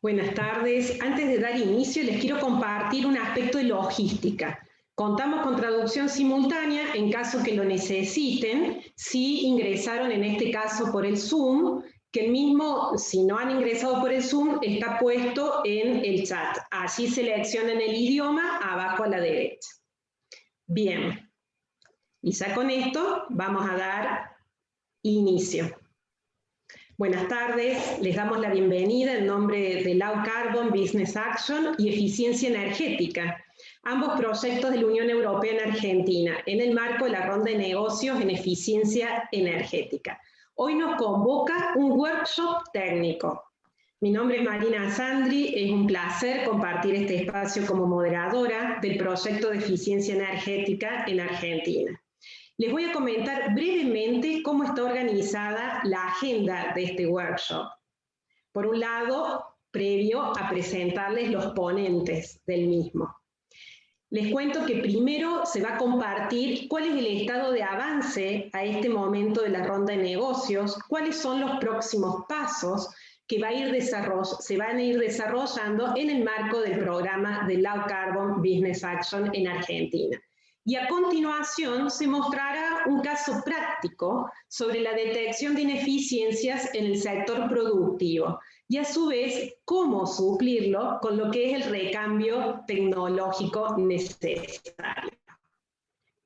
Buenas tardes. Antes de dar inicio, les quiero compartir un aspecto de logística. Contamos con traducción simultánea en caso que lo necesiten, si ingresaron en este caso por el Zoom, que el mismo, si no han ingresado por el Zoom, está puesto en el chat. Allí seleccionan el idioma abajo a la derecha. Bien, y ya con esto vamos a dar inicio. Buenas tardes, les damos la bienvenida en nombre de Low Carbon Business Action y Eficiencia Energética, ambos proyectos de la Unión Europea en Argentina, en el marco de la ronda de negocios en eficiencia energética. Hoy nos convoca un workshop técnico. Mi nombre es Marina Sandri, es un placer compartir este espacio como moderadora del proyecto de eficiencia energética en Argentina. Les voy a comentar brevemente cómo está organizada la agenda de este workshop. Por un lado, previo a presentarles los ponentes del mismo. Les cuento que primero se va a compartir cuál es el estado de avance a este momento de la ronda de negocios, cuáles son los próximos pasos que se van a ir desarrollando en el marco del programa de Low Carbon Business Action en Argentina. Y a continuación se mostrará un caso práctico sobre la detección de ineficiencias en el sector productivo y a su vez cómo suplirlo con lo que es el recambio tecnológico necesario.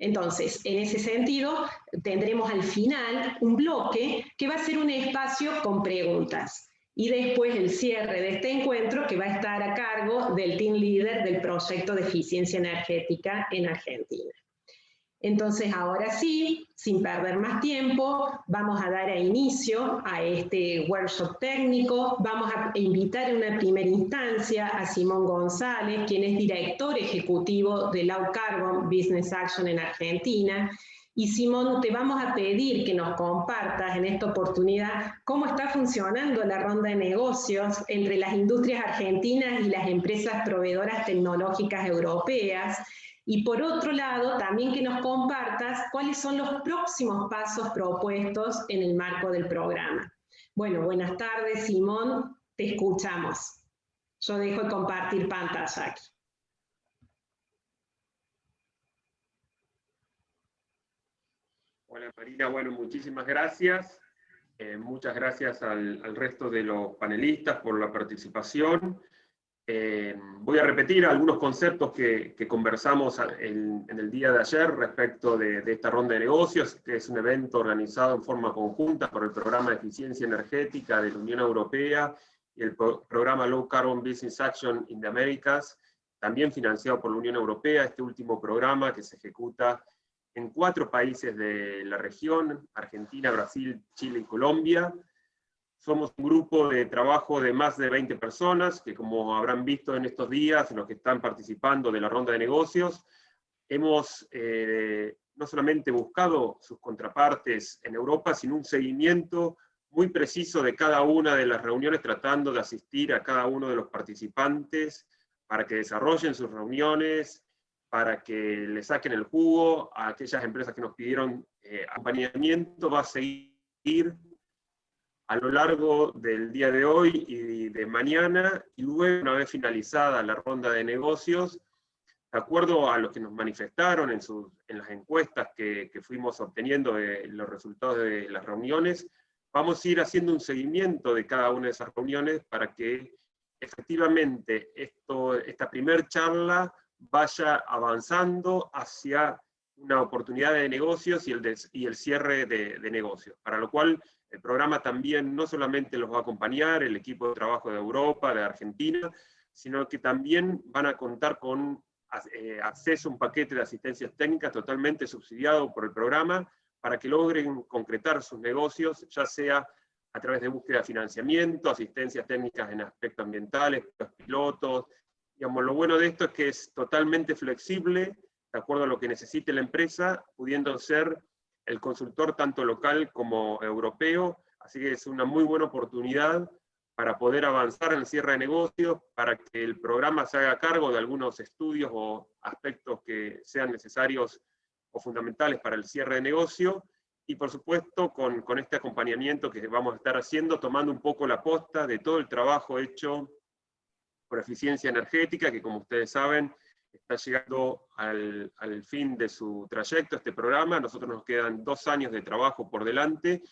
Entonces, en ese sentido, tendremos al final un bloque que va a ser un espacio con preguntas. Y después el cierre de este encuentro que va a estar a cargo del team leader del proyecto de eficiencia energética en Argentina. Entonces, ahora sí, sin perder más tiempo, vamos a dar inicio a este workshop técnico. Vamos a invitar en una primera instancia a Simón González, quien es director ejecutivo de Low Carbon Business Action en Argentina. Y Simón, te vamos a pedir que nos compartas en esta oportunidad cómo está funcionando la ronda de negocios entre las industrias argentinas y las empresas proveedoras tecnológicas europeas. Y por otro lado, también que nos compartas cuáles son los próximos pasos propuestos en el marco del programa. Bueno, buenas tardes, Simón, te escuchamos. Yo dejo de compartir pantalla aquí. Hola Marina, bueno, muchísimas gracias. Muchas gracias al resto de los panelistas por la participación. Voy a repetir algunos conceptos que conversamos en el día de ayer respecto de esta ronda de negocios, que es un evento organizado en forma conjunta por el Programa de Eficiencia Energética de la Unión Europea y el Programa Low Carbon Business Action in the Americas, también financiado por la Unión Europea. Este último programa que se ejecuta en 4 países de la región: Argentina, Brasil, Chile y Colombia. Somos un grupo de trabajo de más de 20 personas, que como habrán visto en estos días, en los que están participando de la ronda de negocios, hemos no solamente buscado sus contrapartes en Europa, sino un seguimiento muy preciso de cada una de las reuniones, tratando de asistir a cada uno de los participantes para que desarrollen sus reuniones, para que le saquen el jugo a aquellas empresas que nos pidieron acompañamiento. Va a seguir a lo largo del día de hoy y de mañana, y luego, una vez finalizada la ronda de negocios, de acuerdo a lo que nos manifestaron en las encuestas que fuimos obteniendo de los resultados de las reuniones, vamos a ir haciendo un seguimiento de cada una de esas reuniones para que efectivamente esta primer charla vaya avanzando hacia una oportunidad de negocios y el cierre de negocios, para lo cual el programa también no solamente los va a acompañar el equipo de trabajo de Europa, de Argentina, sino que también van a contar con acceso a un paquete de asistencias técnicas totalmente subsidiado por el programa para que logren concretar sus negocios, ya sea a través de búsqueda de financiamiento, asistencias técnicas en aspectos ambientales, pilotos. Digamos, lo bueno de esto es que es totalmente flexible, de acuerdo a lo que necesite la empresa, pudiendo ser el consultor tanto local como europeo, así que es una muy buena oportunidad para poder avanzar en el cierre de negocios, para que el programa se haga cargo de algunos estudios o aspectos que sean necesarios o fundamentales para el cierre de negocio, y por supuesto con este acompañamiento que vamos a estar haciendo, tomando un poco la posta de todo el trabajo hecho por eficiencia energética, que como ustedes saben, está llegando al fin de su trayecto este programa. Nosotros nos quedan 2 años de trabajo por delante.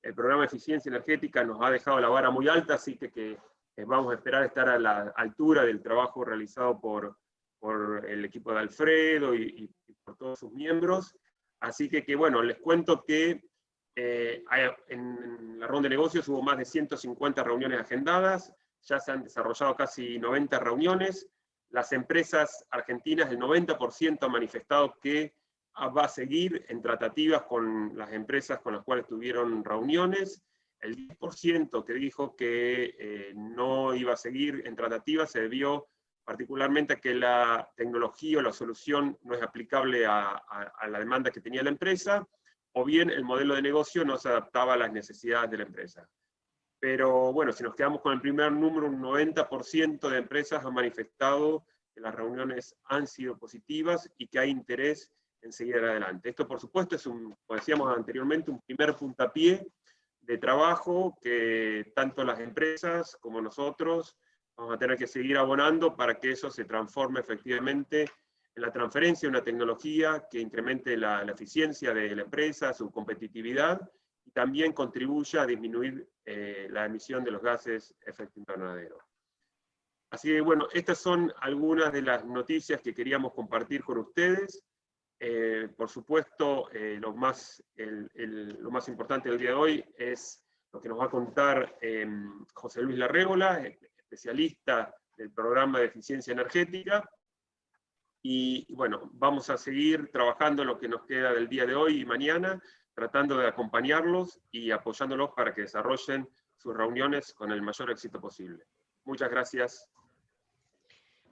El programa de eficiencia energética nos ha dejado la vara muy alta, así que vamos a esperar estar a la altura del trabajo realizado por el equipo de Alfredo y por todos sus miembros. Así que bueno, les cuento que en la ronda de negocios hubo más de 150 reuniones agendadas, ya se han desarrollado casi 90 reuniones. Las empresas argentinas, el 90% han manifestado que va a seguir en tratativas con las empresas con las cuales tuvieron reuniones. El 10% que dijo que no iba a seguir en tratativas se debió particularmente a que la tecnología o la solución no es aplicable a la demanda que tenía la empresa, o bien el modelo de negocio no se adaptaba a las necesidades de la empresa. Pero bueno, si nos quedamos con el primer número, un 90% de empresas han manifestado que las reuniones han sido positivas y que hay interés en seguir adelante. Esto, por supuesto, es, como decíamos anteriormente, un primer puntapié de trabajo que tanto las empresas como nosotros vamos a tener que seguir abonando para que eso se transforme efectivamente en la transferencia de una tecnología que incremente la eficiencia de la empresa, su competitividad, y también contribuya a disminuir la emisión de los gases de efecto invernadero. Así que bueno, estas son algunas de las noticias que queríamos compartir con ustedes. Por supuesto, lo más importante del día de hoy es lo que nos va a contar José Luis Larrégola, especialista del programa de eficiencia energética. Y bueno, vamos a seguir trabajando en lo que nos queda del día de hoy y mañana, tratando de acompañarlos y apoyándolos para que desarrollen sus reuniones con el mayor éxito posible. Muchas gracias.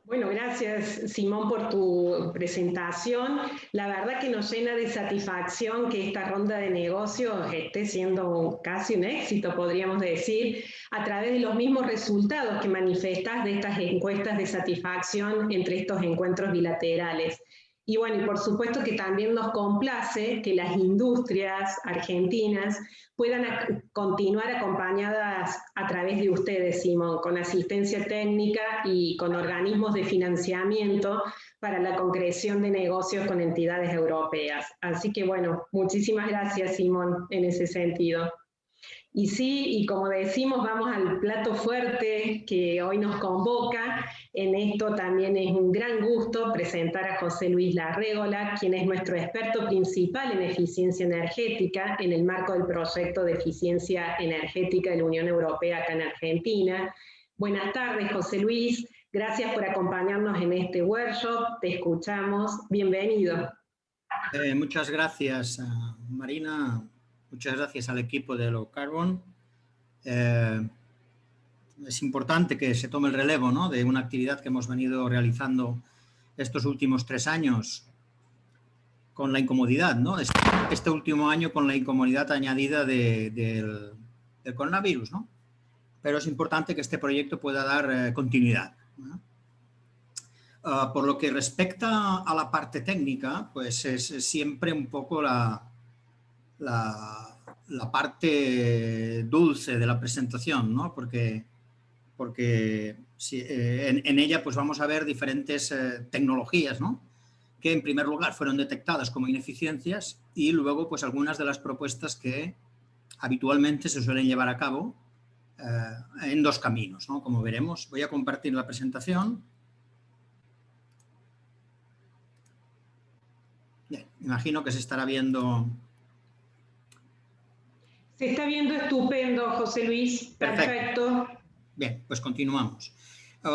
Bueno, gracias Simón por tu presentación. La verdad que nos llena de satisfacción que esta ronda de negocios esté siendo casi un éxito, podríamos decir, a través de los mismos resultados que manifestas de estas encuestas de satisfacción entre estos encuentros bilaterales. Y bueno, y por supuesto que también nos complace que las industrias argentinas puedan continuar acompañadas a través de ustedes, Simón, con asistencia técnica y con organismos de financiamiento para la concreción de negocios con entidades europeas. Así que bueno, muchísimas gracias, Simón, en ese sentido. Y sí, y como decimos, vamos al plato fuerte que hoy nos convoca. En esto también es un gran gusto presentar a José Luis Larrégola, quien es nuestro experto principal en eficiencia energética en el marco del proyecto de eficiencia energética de la Unión Europea acá en Argentina. Buenas tardes, José Luis. Gracias por acompañarnos en este workshop. Te escuchamos. Bienvenido. Muchas gracias, Marina. Muchas gracias al equipo de Low Carbon. Es importante que se tome el relevo, ¿no?, de una actividad que hemos venido realizando estos últimos 3 años con la incomodidad, ¿no? Este último año con la incomodidad añadida del coronavirus, ¿no? Pero es importante que este proyecto pueda dar continuidad, ¿no? Por lo que respecta a la parte técnica, pues es siempre un poco la parte dulce de la presentación, ¿no? Porque en ella pues vamos a ver diferentes tecnologías, ¿no?, que en primer lugar fueron detectadas como ineficiencias y luego pues algunas de las propuestas que habitualmente se suelen llevar a cabo en 2 caminos, ¿no? Como veremos, voy a compartir la presentación. Bien, imagino que se estará viendo. Se está viendo estupendo, José Luis. Perfecto. Bien, pues continuamos.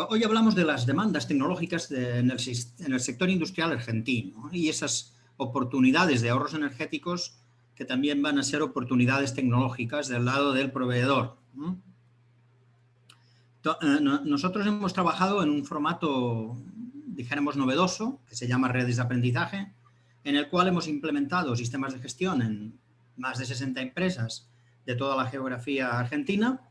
Hoy hablamos de las demandas tecnológicas en el sector industrial argentino, ¿no?, y esas oportunidades de ahorros energéticos que también van a ser oportunidades tecnológicas del lado del proveedor, ¿no? Nosotros hemos trabajado en un formato, dijéramos, novedoso, que se llama redes de aprendizaje, en el cual hemos implementado sistemas de gestión en más de 60 empresas de toda la geografía argentina,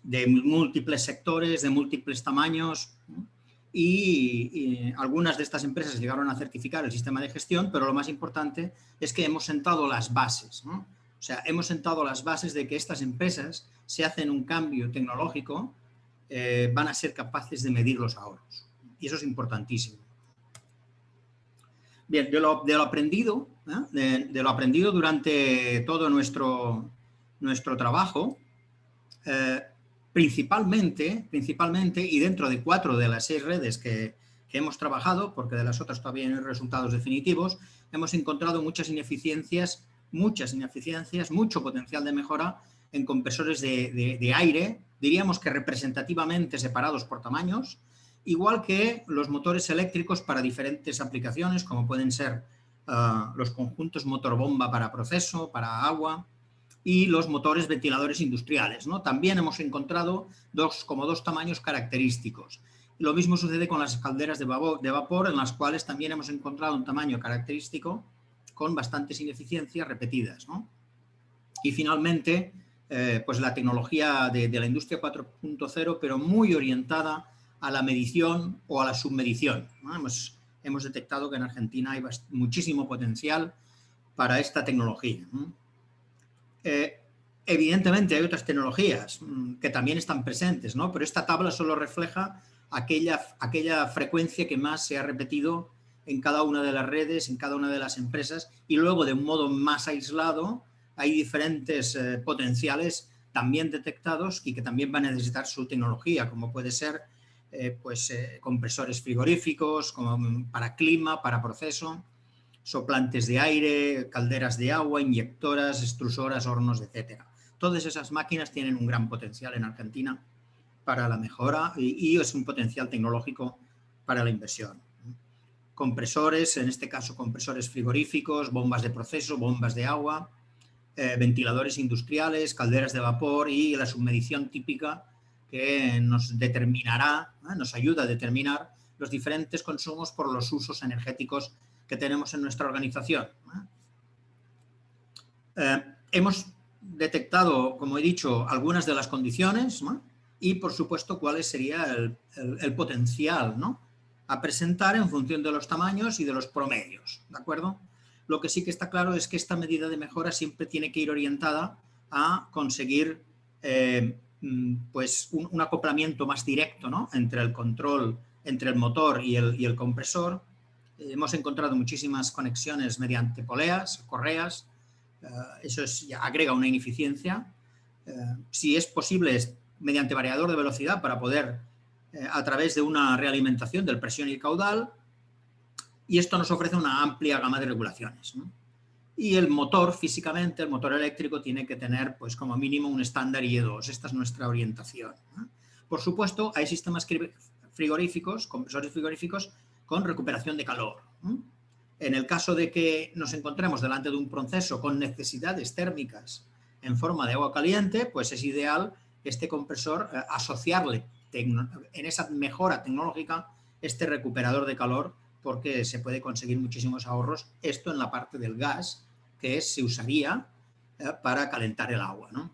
de múltiples sectores, de múltiples tamaños, ¿no? Y algunas de estas empresas llegaron a certificar el sistema de gestión, pero lo más importante es que hemos sentado las bases, ¿no? O sea, hemos sentado las bases de que estas empresas, se hacen un cambio tecnológico, van a ser capaces de medir los ahorros. Y eso es importantísimo. Bien, de lo aprendido, de lo aprendido durante todo nuestro trabajo, principalmente, y dentro de 4 de las 6 redes que hemos trabajado, porque de las otras todavía no hay resultados definitivos, hemos encontrado muchas ineficiencias, mucho potencial de mejora en compresores de aire, diríamos que representativamente separados por tamaños, igual que los motores eléctricos para diferentes aplicaciones, como pueden ser los conjuntos motor-bomba para proceso, para agua, y los motores ventiladores industriales, ¿no? También hemos encontrado dos tamaños característicos. Lo mismo sucede con las calderas de vapor, en las cuales también hemos encontrado un tamaño característico con bastantes ineficiencias repetidas, ¿no? Y finalmente, pues la tecnología de la industria 4.0, pero muy orientada a la medición o a la submedición, ¿no? Hemos detectado que en Argentina hay muchísimo potencial para esta tecnología, ¿no? Evidentemente hay otras tecnologías que también están presentes, ¿no? Pero esta tabla solo refleja aquella frecuencia que más se ha repetido en cada una de las redes, en cada una de las empresas, y luego de un modo más aislado hay diferentes potenciales también detectados y que también van a necesitar su tecnología, como puede ser compresores frigoríficos, como para clima, para proceso, soplantes de aire, calderas de agua, inyectoras, extrusoras, hornos, etcétera. Todas esas máquinas tienen un gran potencial en Argentina para la mejora y es un potencial tecnológico para la inversión. Compresores, en este caso compresores frigoríficos, bombas de proceso, bombas de agua, ventiladores industriales, calderas de vapor y la submedición típica que nos determinará, nos ayuda a determinar los diferentes consumos por los usos energéticos que tenemos en nuestra organización. Hemos detectado, como he dicho, algunas de las condiciones, ¿no? Y, por supuesto, cuál sería el potencial, ¿no?, a presentar en función de los tamaños y de los promedios, ¿de acuerdo? Lo que sí que está claro es que esta medida de mejora siempre tiene que ir orientada a conseguir pues un acoplamiento más directo, ¿no?, entre el control, entre el motor y el compresor. Hemos encontrado muchísimas conexiones mediante poleas, correas. Eso ya agrega una ineficiencia. Si es posible, es mediante variador de velocidad para poder, a través de una realimentación del presión y caudal, y esto nos ofrece una amplia gama de regulaciones, ¿no? Y el motor, físicamente, el motor eléctrico tiene que tener, pues, como mínimo un estándar IE2. Esta es nuestra orientación, ¿no? Por supuesto, hay sistemas frigoríficos, compresores frigoríficos, con recuperación de calor, ¿no? En el caso de que nos encontremos delante de un proceso con necesidades térmicas en forma de agua caliente, pues es ideal este compresor asociarle en esa mejora tecnológica este recuperador de calor, porque se puede conseguir muchísimos ahorros. Esto en la parte del gas, que se usaría para calentar el agua, ¿no?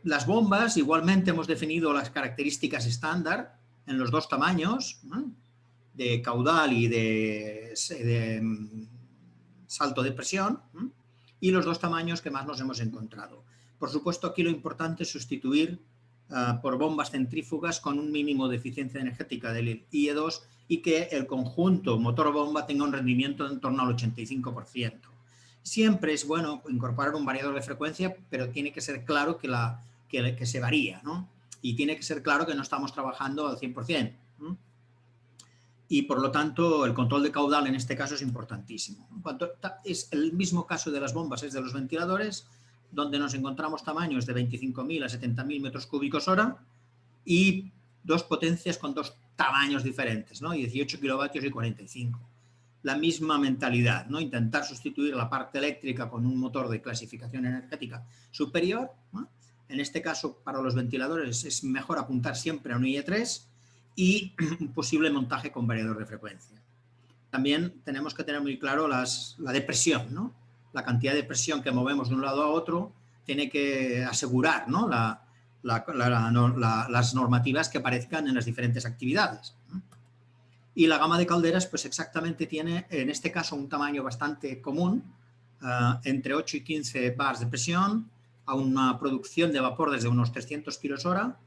Las bombas, igualmente hemos definido las características estándar en los dos tamaños, ¿no?, de caudal y de salto de presión, ¿no?, y los dos tamaños que más nos hemos encontrado. Por supuesto, aquí lo importante es sustituir por bombas centrífugas con un mínimo de eficiencia energética del IE2 y que el conjunto motor-bomba tenga un rendimiento en torno al 85%. Siempre es bueno incorporar un variador de frecuencia, pero tiene que ser claro que se varía, ¿no? Y tiene que ser claro que no estamos trabajando al 100%, ¿no? Y, por lo tanto, el control de caudal en este caso es importantísimo. En cuanto es el mismo caso de las bombas, es de los ventiladores, donde nos encontramos tamaños de 25.000 a 70.000 metros cúbicos hora y dos potencias con dos tamaños diferentes, ¿no?, 18 kilovatios y 45. La misma mentalidad, ¿no?, intentar sustituir la parte eléctrica con un motor de clasificación energética superior, ¿no? En este caso, para los ventiladores es mejor apuntar siempre a un IE3 y un posible montaje con variador de frecuencia. También tenemos que tener muy claro la depresión, ¿no? La cantidad de presión que movemos de un lado a otro tiene que asegurar, ¿no?, las normativas que aparezcan en las diferentes actividades, ¿no? Y la gama de calderas, pues exactamente tiene, en este caso, un tamaño bastante común, entre 8 y 15 bars de presión, a una producción de vapor desde unos 300 kilos hora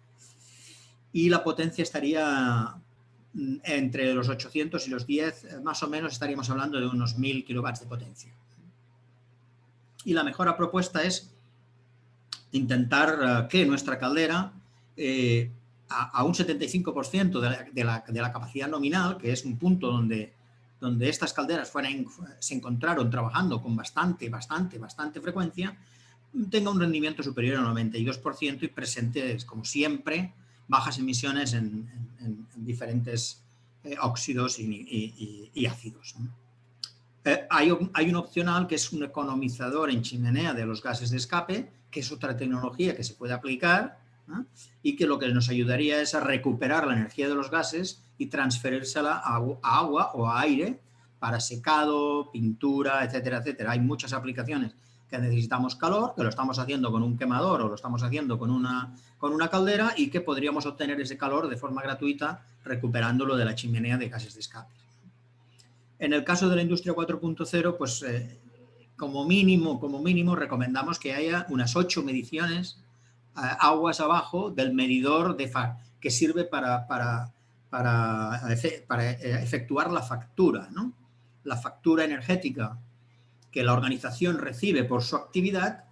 y la potencia estaría entre los 800 y los 10, más o menos estaríamos hablando de unos 1000 kilovatios de potencia. Y la mejor propuesta es intentar que nuestra caldera, a un 75% de la capacidad nominal, que es un punto donde estas calderas se encontraron trabajando con bastante frecuencia, tenga un rendimiento superior al 92% y presente, como siempre, bajas emisiones en diferentes óxidos y ácidos, ¿no? Hay un opcional que es un economizador en chimenea de los gases de escape, que es otra tecnología que se puede aplicar, ¿no? Y que lo que nos ayudaría es a recuperar la energía de los gases y transferírsela a agua o a aire para secado, pintura, etcétera, etcétera. Hay muchas aplicaciones que necesitamos calor, que lo estamos haciendo con un quemador o lo estamos haciendo con una caldera y que podríamos obtener ese calor de forma gratuita recuperándolo de la chimenea de gases de escape. En el caso de la industria 4.0, pues como mínimo recomendamos que haya unas 8 mediciones aguas abajo del medidor que sirve para efectuar la factura, ¿no? La factura energética que la organización recibe por su actividad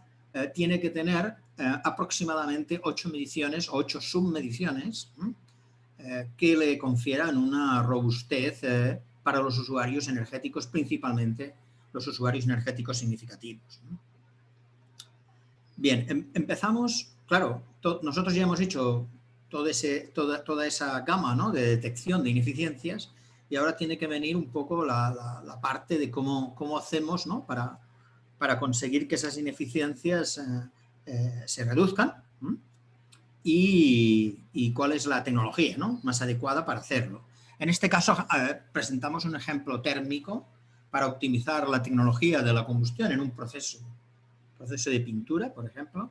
tiene que tener aproximadamente 8 mediciones o 8 submediciones que le confieran una robustez para los usuarios energéticos, principalmente los usuarios energéticos significativos, ¿no? Bien, empezamos, claro, nosotros ya hemos hecho toda esa gama, ¿no?, de detección de ineficiencias, y ahora tiene que venir un poco la parte de cómo hacemos, ¿no?, para conseguir que esas ineficiencias se reduzcan, ¿no?, y cuál es la tecnología, ¿no?, más adecuada para hacerlo. En este caso presentamos un ejemplo térmico para optimizar la tecnología de la combustión en un proceso de pintura, por ejemplo,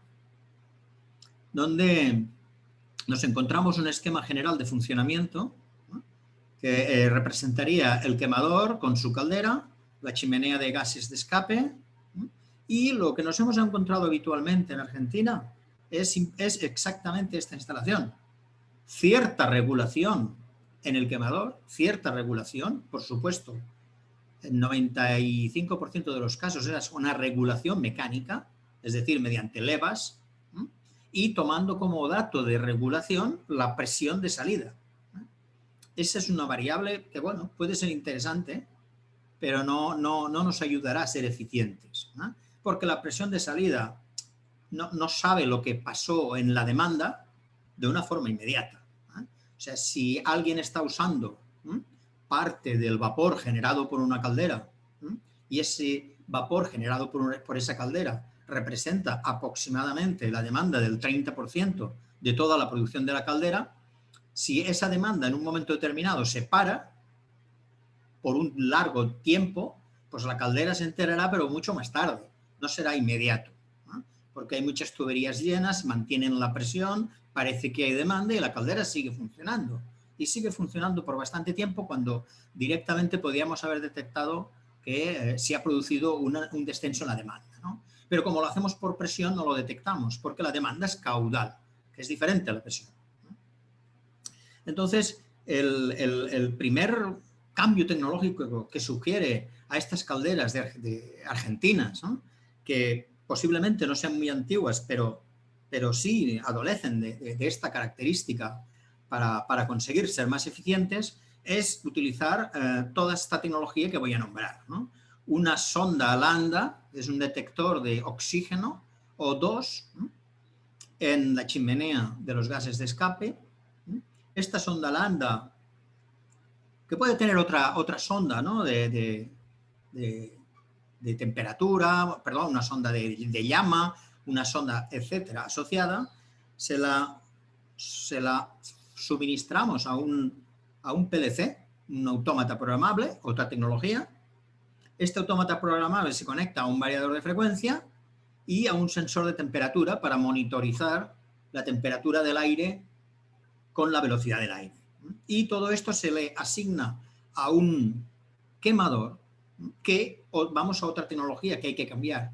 donde nos encontramos un esquema general de funcionamiento, ¿no?, que representaría el quemador con su caldera, la chimenea de gases de escape, ¿no?, y lo que nos hemos encontrado habitualmente en Argentina es exactamente esta instalación. Cierta regulación en el quemador, cierta regulación, por supuesto, el 95% de los casos es una regulación mecánica, es decir, mediante levas, ¿no?, y tomando como dato de regulación la presión de salida. Esa es una variable que, bueno, puede ser interesante, pero no nos ayudará a ser eficientes, ¿no?, porque la presión de salida no sabe lo que pasó en la demanda de una forma inmediata, ¿no? O sea, si alguien está usando parte del vapor generado por una caldera y ese vapor generado por esa caldera representa aproximadamente la demanda del 30% de toda la producción de la caldera, si esa demanda en un momento determinado se para por un largo tiempo, pues la caldera se enterará, pero mucho más tarde, no será inmediato, ¿no?, porque hay muchas tuberías llenas, mantienen la presión, parece que hay demanda y la caldera sigue funcionando. Y sigue funcionando por bastante tiempo cuando directamente podíamos haber detectado que se ha producido un descenso en la demanda, ¿no? Pero como lo hacemos por presión no lo detectamos, porque la demanda es caudal, que es diferente a la presión, ¿no? Entonces, el primer cambio tecnológico que sugiere a estas calderas de argentinas, ¿no?, que posiblemente no sean muy antiguas, pero sí adolecen de esta característica para conseguir ser más eficientes, es utilizar toda esta tecnología que voy a nombrar, ¿no? Una sonda lambda, es un detector de oxígeno O2, ¿no?, en la chimenea de los gases de escape. Esta sonda lambda, que puede tener otra sonda, ¿no?, de temperatura, perdón, una sonda de llama, una sonda, etcétera, asociada, se la suministramos a un PLC, un autómata programable, otra tecnología. Este autómata programable se conecta a un variador de frecuencia y a un sensor de temperatura para monitorizar la temperatura del aire con la velocidad del aire. Y todo esto se le asigna a un quemador que, vamos a otra tecnología que hay que cambiar,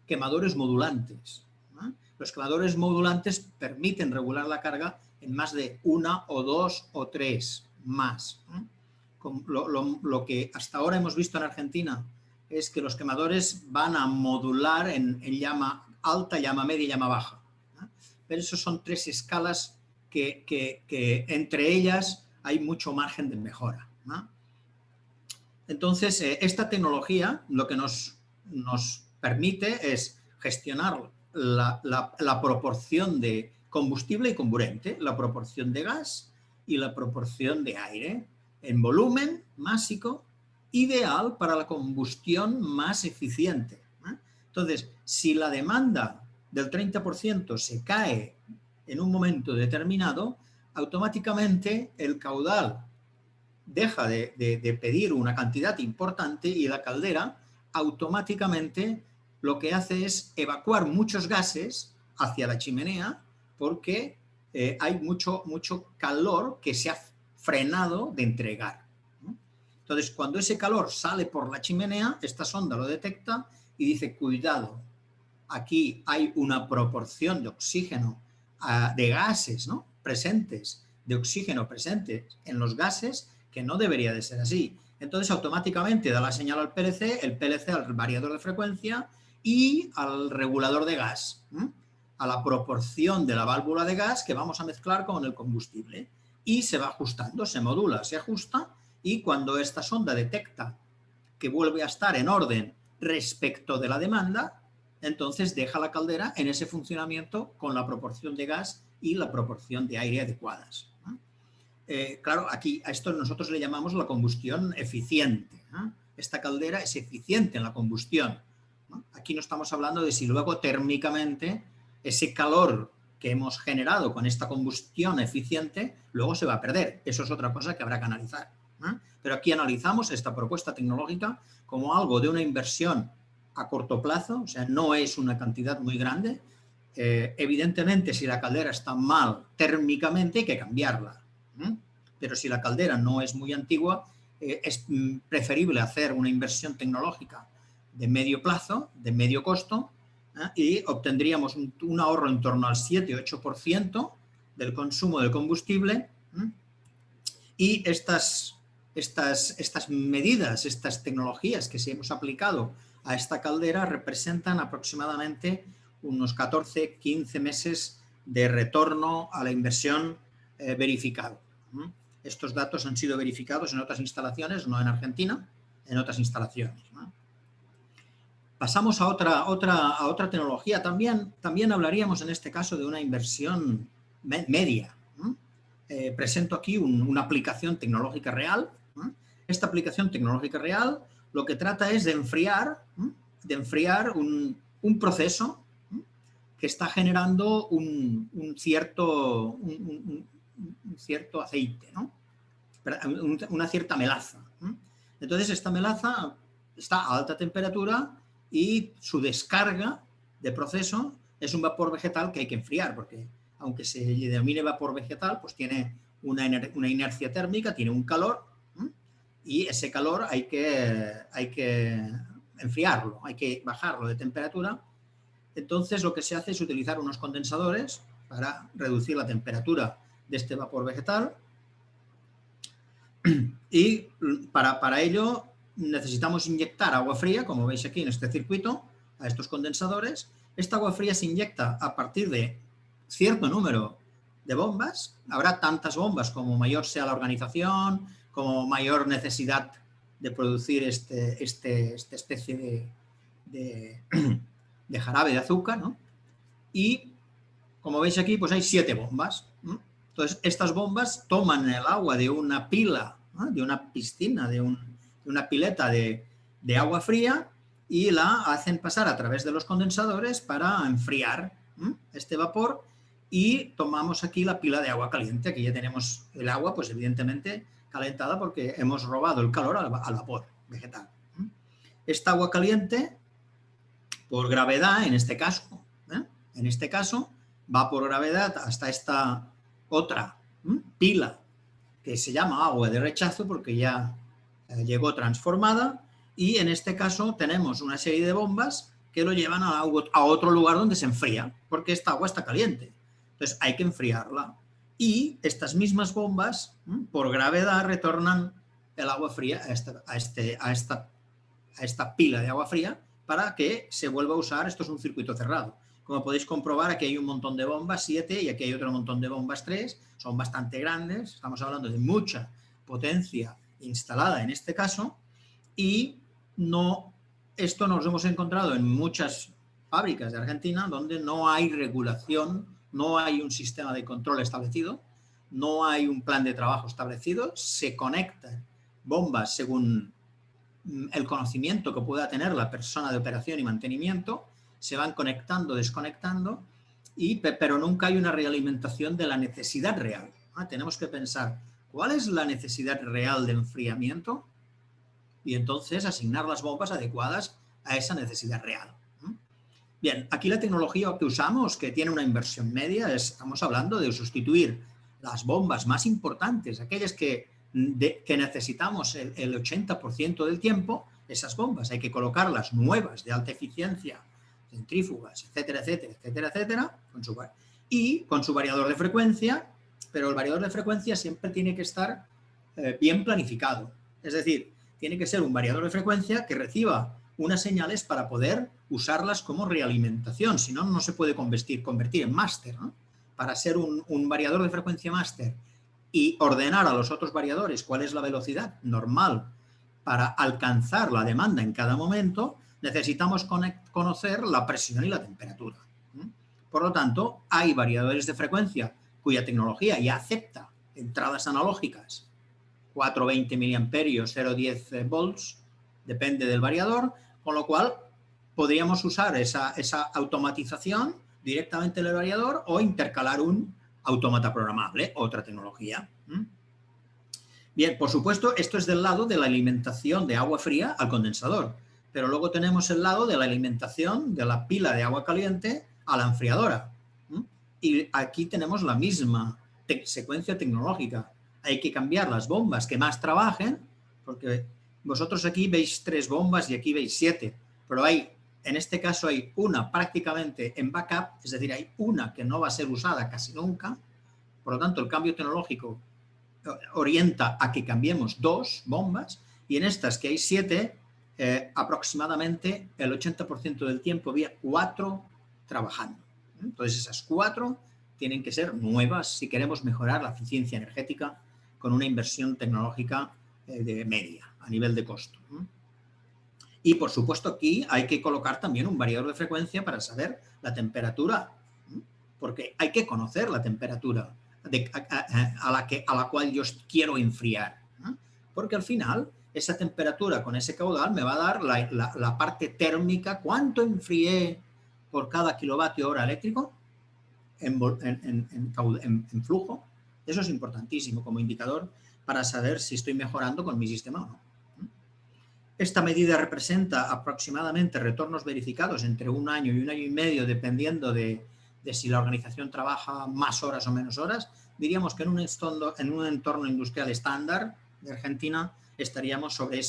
quemadores modulantes, ¿no? Los quemadores modulantes permiten regular la carga en más de una o dos o tres más. Lo que hasta ahora hemos visto en Argentina es que los quemadores van a modular en llama alta, llama media y llama baja. Pero esos son tres escalas que entre ellas hay mucho margen de mejora. Entonces, esta tecnología lo que nos permite es gestionar la proporción de combustible y comburente, la proporción de gas y la proporción de aire en volumen másico ideal para la combustión más eficiente. Entonces, si la demanda del 30% se cae en un momento determinado, automáticamente el caudal deja de pedir una cantidad importante y la caldera automáticamente lo que hace es evacuar muchos gases hacia la chimenea porque hay mucho calor que se ha frenado de entregar. Entonces, cuando ese calor sale por la chimenea, esta sonda lo detecta y dice, cuidado, aquí hay una proporción de oxígeno, de gases, ¿no?, presentes, de oxígeno presentes en los gases que no debería de ser así. Entonces, automáticamente da la señal al PLC, el PLC al variador de frecuencia y al regulador de gas, a la proporción de la válvula de gas que vamos a mezclar con el combustible. Y se va ajustando, se modula, se ajusta, y cuando esta sonda detecta que vuelve a estar en orden respecto de la demanda, entonces deja la caldera en ese funcionamiento con la proporción de gas y la proporción de aire adecuadas. Claro, aquí a esto nosotros le llamamos la combustión eficiente. Esta caldera es eficiente en la combustión. Aquí no estamos hablando de si luego térmicamente ese calor que hemos generado con esta combustión eficiente luego se va a perder. Eso es otra cosa que habrá que analizar. Pero aquí analizamos esta propuesta tecnológica como algo de una inversión a corto plazo, o sea, no es una cantidad muy grande. Evidentemente, si la caldera está mal térmicamente, hay que cambiarla. Pero si la caldera no es muy antigua, es preferible hacer una inversión tecnológica de medio plazo, de medio costo, y obtendríamos un ahorro en torno al 7-8% del consumo de combustible. Y estas medidas, estas tecnologías que se hemos aplicado a esta caldera representan aproximadamente unos 14-15 meses de retorno a la inversión verificado. Estos datos han sido verificados en otras instalaciones, no en Argentina, en otras instalaciones. Pasamos a otra tecnología. También hablaríamos en este caso de una inversión media. Presento aquí una aplicación tecnológica real. Esta aplicación tecnológica real lo que trata es de enfriar un proceso que está generando un cierto aceite, ¿no?, una cierta melaza. Entonces, esta melaza está a alta temperatura y su descarga de proceso es un vapor vegetal que hay que enfriar, porque aunque se denomine vapor vegetal, pues tiene una inercia térmica, tiene un calor, y ese calor hay que enfriarlo, hay que bajarlo de temperatura. Entonces, lo que se hace es utilizar unos condensadores para reducir la temperatura de este vapor vegetal, y para ello necesitamos inyectar agua fría, como veis aquí en este circuito, a estos condensadores. Esta agua fría se inyecta a partir de cierto número de bombas. Habrá tantas bombas como mayor sea la organización, como mayor necesidad de producir esta especie de jarabe de azúcar, ¿no? Y como veis aquí, pues hay 7 bombas. Entonces, estas bombas toman el agua de una pila, ¿no?, de una piscina, de una pileta de agua fría, y la hacen pasar a través de los condensadores para enfriar este vapor, y tomamos aquí la pila de agua caliente. Aquí ya tenemos el agua, pues evidentemente calentada porque hemos robado el calor al vapor vegetal. Esta agua caliente, por gravedad, en este caso, va por gravedad hasta esta otra pila que se llama agua de rechazo porque ya llegó transformada, y en este caso tenemos una serie de bombas que lo llevan a otro lugar donde se enfría porque esta agua está caliente. Entonces hay que enfriarla, y estas mismas bombas, por gravedad, retornan el agua fría a esta pila de agua fría para que se vuelva a usar. Esto es un circuito cerrado. Como podéis comprobar, aquí hay un montón de bombas, 7, y aquí hay otro montón de bombas, 3. Son bastante grandes, estamos hablando de mucha potencia instalada en este caso, y esto nos hemos encontrado en muchas fábricas de Argentina donde no hay regulación, no hay un sistema de control establecido, no hay un plan de trabajo establecido, se conectan bombas según el conocimiento que pueda tener la persona de operación y mantenimiento, se van conectando, desconectando, pero nunca hay una realimentación de la necesidad real. Tenemos que pensar, ¿cuál es la necesidad real de enfriamiento? Y entonces asignar las bombas adecuadas a esa necesidad real. Bien, aquí la tecnología que usamos, que tiene una inversión media, estamos hablando de sustituir las bombas más importantes, aquellas que necesitamos el 80% del tiempo. Esas bombas hay que colocarlas nuevas, de alta eficiencia, centrífugas, etcétera, etcétera, etcétera, etcétera, con su variador de frecuencia, pero el variador de frecuencia siempre tiene que estar bien planificado. Es decir, tiene que ser un variador de frecuencia que reciba unas señales para poder usarlas como realimentación, si no, no se puede convertir en máster, ¿no? Para ser un variador de frecuencia máster y ordenar a los otros variadores cuál es la velocidad normal para alcanzar la demanda en cada momento, necesitamos conocer la presión y la temperatura. Por lo tanto, hay variadores de frecuencia cuya tecnología ya acepta entradas analógicas, 420 miliamperios, 0,10 volts, depende del variador, con lo cual podríamos usar esa automatización directamente en el variador o intercalar un autómata programable, otra tecnología. Bien, por supuesto, esto es del lado de la alimentación de agua fría al condensador, pero luego tenemos el lado de la alimentación de la pila de agua caliente a la enfriadora. Y aquí tenemos la misma secuencia tecnológica. Hay que cambiar las bombas que más trabajen, porque vosotros aquí veis 3 bombas y aquí veis 7, pero en este caso hay una prácticamente en backup, es decir, hay una que no va a ser usada casi nunca. Por lo tanto, el cambio tecnológico orienta a que cambiemos 2 bombas, y en estas que hay 7, aproximadamente el 80% del tiempo había 4 trabajando. Entonces, esas 4 tienen que ser nuevas si queremos mejorar la eficiencia energética con una inversión tecnológica de media a nivel de costo. Y, por supuesto, aquí hay que colocar también un variador de frecuencia para saber la temperatura, porque hay que conocer la temperatura a la cual yo quiero enfriar, porque al final esa temperatura con ese caudal me va a dar la parte térmica, cuánto enfrié por cada kilovatio hora eléctrico en flujo. Eso es importantísimo como indicador para saber si estoy mejorando con mi sistema o no. Esta medida representa aproximadamente retornos verificados entre 1 año y 1 año y medio, dependiendo de si la organización trabaja más horas o menos horas. Diríamos que en un entorno industrial estándar de Argentina estaríamos sobre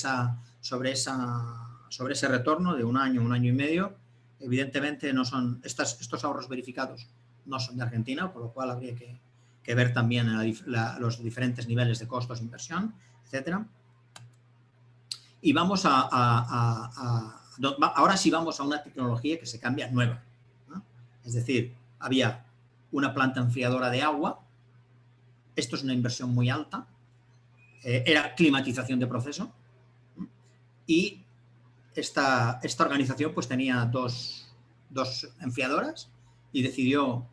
ese retorno de 1 año, 1 año y medio. Evidentemente no son estos ahorros verificados no son de Argentina, por lo cual habría que ver también los diferentes niveles de costos, inversión, etcétera. Y vamos ahora sí vamos a una tecnología que se cambia nueva, ¿no? Es decir, había una planta enfriadora de agua, esto es una inversión muy alta, era climatización de proceso, y esta organización pues tenía dos enfriadoras y decidió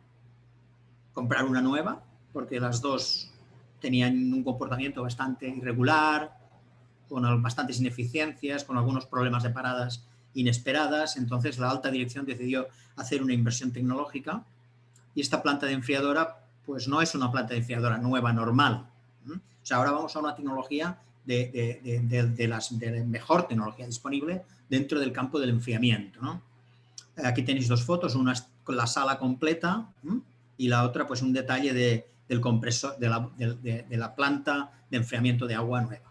comprar una nueva porque las dos tenían un comportamiento bastante irregular, con bastantes ineficiencias, con algunos problemas de paradas inesperadas. Entonces la alta dirección decidió hacer una inversión tecnológica y esta planta de enfriadora pues no es una planta de enfriadora nueva, normal. O sea, ahora vamos a una tecnología de la mejor tecnología disponible dentro del campo del enfriamiento, ¿no? Aquí tenéis 2 fotos, una con la sala completa y la otra pues un detalle del compresor, de la planta de enfriamiento de agua nueva.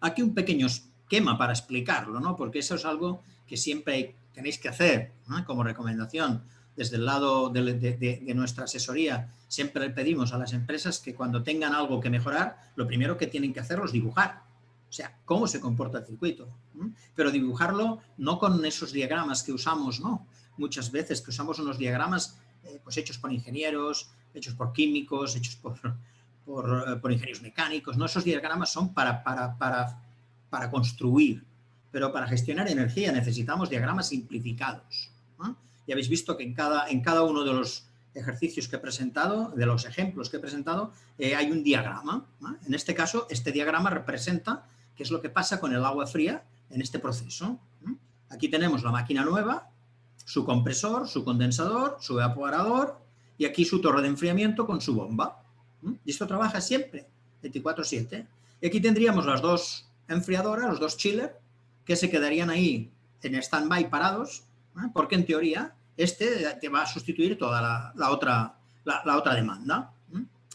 Aquí un pequeño esquema para explicarlo, ¿no? Porque eso es algo que siempre tenéis que hacer, ¿no? Como recomendación desde el lado de nuestra asesoría, siempre le pedimos a las empresas que cuando tengan algo que mejorar, lo primero que tienen que hacerlo es dibujar. O sea, cómo se comporta el circuito. Pero dibujarlo no con esos diagramas que usamos, no. Muchas veces que usamos unos diagramas pues hechos por ingenieros, hechos por químicos, hechos por ingenieros mecánicos, ¿no? Esos diagramas son para construir, pero para gestionar energía necesitamos diagramas simplificados, ¿no? Y habéis visto que en cada uno de los ejercicios que he presentado, de los ejemplos que he presentado, hay un diagrama, ¿no? En este caso, este diagrama representa qué es lo que pasa con el agua fría en este proceso, ¿no? Aquí tenemos la máquina nueva, su compresor, su condensador, su evaporador y aquí su torre de enfriamiento con su bomba. Y esto trabaja siempre, 24/7. Y aquí tendríamos las dos enfriadoras, los dos chillers, que se quedarían ahí en stand-by parados, ¿eh? Porque en teoría este te va a sustituir toda la otra demanda.